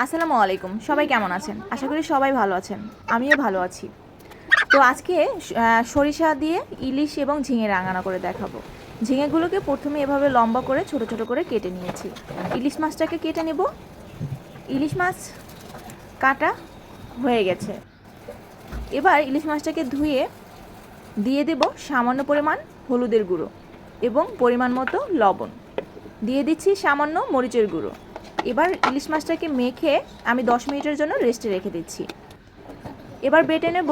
আসসালামু আলাইকুম। সবাই কেমন আছেন? আশা করি সবাই ভালো আছেন। আমিও ভালো আছি। তো আজকে সরিষা দিয়ে ইলিশ এবং ঝিঙে রাঙানো করে দেখাবো। ঝিঙেগুলোকে প্রথমে এভাবে লম্বা করে ছোট ছোট করে কেটে নিয়েছি। ইলিশ মাছটাকে কেটে নেব। ইলিশ মাছ কাটা হয়ে গেছে। এবার ইলিশ মাছটাকে ধুয়ে দিয়ে দেব সামান্য পরিমাণ হলুদের গুঁড়ো এবং পরিমাণ মতো লবণ। দিয়ে দিচ্ছি সামান্য মরিচের গুঁড়ো। এবার ইলিশ মাছটাকে মেখে আমি 10 মিনিটের জন্য রেস্টে রেখে দিচ্ছি। এবার বেটে নেব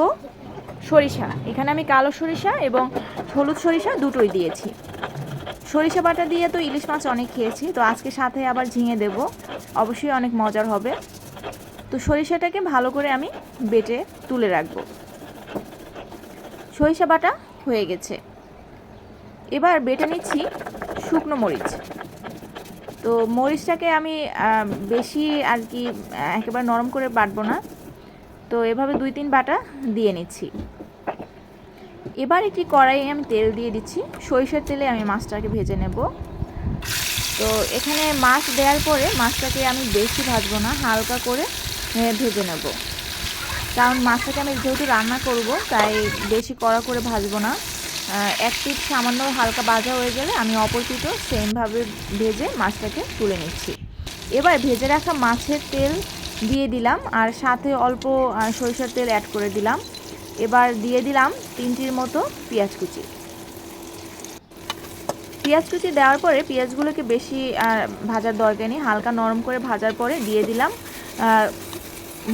সরিষা। এখানে আমি কালো সরিষা এবং হলুদ সরিষা দুটোই দিয়েছি। সরিষা বাটা দিয়ে তো ইলিশ মাছ অনেক খেয়েছি, তো আজকে সাথে আবার ঝিঙে দেব, অবশ্যই অনেক মজার হবে। তো সরিষাটাকে ভালো করে আমি বেটে তুলে রাখবো। সরিষা বাটা হয়ে গেছে। এবার বেটে নিচ্ছি শুকনো মরিচ। তো মরিচটাকে আমি বেশি আর কি একেবারে নরম করে বাটবো না, তো এভাবে 2-3 বাটা দিয়ে নিচ্ছি। এবার একটি কড়াইয়ে আমি তেল দিয়ে দিচ্ছি। সরিষার তেলে আমি মাছটাকে ভেজে নেব। তো এখানে মাছ দেওয়ার পরে মাছটাকে আমি বেশি ভাজবো না, হালকা করে ভেজে নেব, কারণ মাছটাকে আমি যেহেতু রান্না করব তাই বেশি কড়া করে ভাজবো না। এক পিঠ সামান্য হালকা ভাজা হয়ে গেলে আমি অপর পিঠও সেমভাবে ভেজে মাছটাকে তুলে নিচ্ছি। এবার ভেজে রাখা মাছের তেল দিয়ে দিলাম আর সাথে অল্প সরিষার তেল অ্যাড করে দিলাম। এবার দিয়ে দিলাম 3টির মতো পেঁয়াজ কুচি। পেঁয়াজ কুচি দেওয়ার পরে পেঁয়াজগুলোকে বেশি ভাজার দরকার নেই, হালকা নরম করে ভাজার পরে দিয়ে দিলাম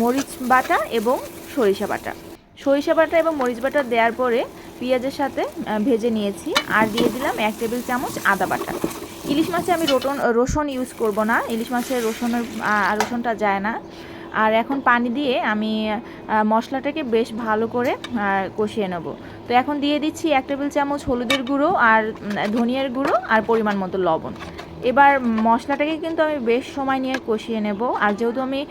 মরিচ বাটা এবং সরিষা বাটা। সরিষা বাটা এবং মরিচ বাটা দেওয়ার পরে পেঁয়াজের সাথে ভেজে নিয়েছি। আর দিয়ে দিলাম 1 টেবিল চামচ আদা বাটা। ইলিশ মাছে আমি রসুন ইউজ করব না, ইলিশ মাছের রসুনটা যায় না। আর এখন পানি দিয়ে আমি মশলাটাকে বেশ ভালো করে কষিয়ে নেব। তো এখন দিয়ে দিচ্ছি 1 টেবিল চামচ হলুদের গুঁড়ো আর ধনিয়ার গুঁড়ো আর পরিমাণ মতো লবণ। এবার মশলাটাকে কিন্তু আমি বেশ সময় নিয়ে কষিয়ে নেব। আর যেহেতু আমি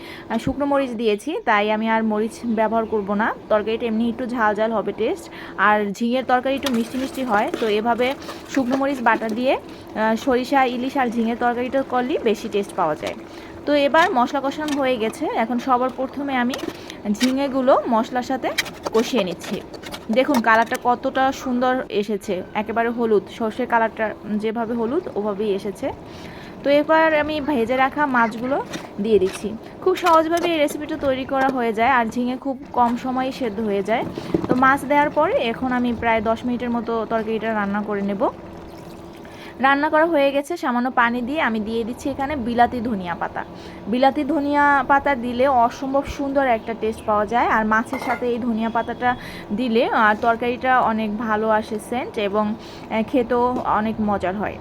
শুকনো মরিচ দিয়েছি তাই আমি আর মরিচ ব্যবহার করব না। তরকারিটা এমনি একটু ঝাল ঝাল হবে টেস্ট, আর ঝিঙের তরকারি একটু মিষ্টি মিষ্টি হয়। তো এভাবে শুকনো মরিচ বাটা দিয়ে সরিষা ইলিশ আর ঝিঙের তরকারিটা করলেই বেশি টেস্ট পাওয়া যায়। তো এবার মশলা কষানো হয়ে গেছে। এখন সবার প্রথমে আমি ঝিঙেগুলো মশলার সাথে কষিয়ে নিচ্ছি। দেখুন কালারটা কতটা সুন্দর এসেছে, একেবারে হলুদ, সর্ষের কালারটা যেভাবে হলুদ ওভাবেই এসেছে। তো এবার আমি ভেজে রাখা মাছগুলো দিয়ে দিচ্ছি। খুব সহজভাবে এই রেসিপিটা তৈরি করা হয়ে যায় আর ঝিঙে খুব কম সময়ে সেদ্ধ হয়ে যায়। তো মাছ দেওয়ার পরে এখন আমি প্রায় 10 মিনিটের মতো তরকারিটা রান্না করে নেব। রান্না করা হয়ে গেছে। সামান্য পানি দিয়ে আমি দিয়ে দিচ্ছি এখানে বিলাতি ধনিয়া পাতা। বিলাতি ধনিয়া পাতা দিলে অসম্ভব সুন্দর একটা টেস্ট পাওয়া যায়, আর মাছের সাথে এই ধনিয়া পাতাটা দিলে তরকারিটা অনেক ভালো আসে সেন্ট, এবং খেতেও অনেক মজার হয়।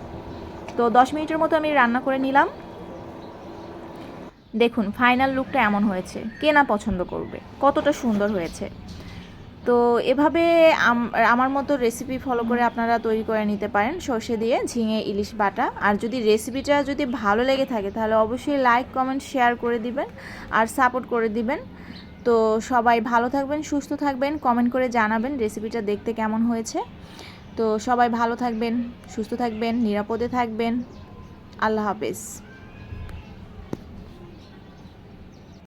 তো 10 মিনিটের মতো আমি রান্না করে নিলাম। দেখুন ফাইনাল লুকটা এমন হয়েছে, কে না পছন্দ করবে, কতটা সুন্দর হয়েছে। তো এভাবে আমার মতো রেসিপি ফলো করে আপনারা তৈরি করে নিতে পারেন সর্ষে দিয়ে ঝিঙে ইলিশ বাটা। আর যদি রেসিপিটা যদি ভালো লেগে থাকে তাহলে অবশ্যই লাইক কমেন্ট শেয়ার করে দিবেন আর সাপোর্ট করে দিবেন। তো সবাই ভালো থাকবেন, সুস্থ থাকবেন, কমেন্ট করে জানাবেন রেসিপিটা দেখতে কেমন হয়েছে। তো সবাই ভালো থাকবেন, সুস্থ থাকবেন, নিরাপদে থাকবেন। আল্লাহ হাফেজ।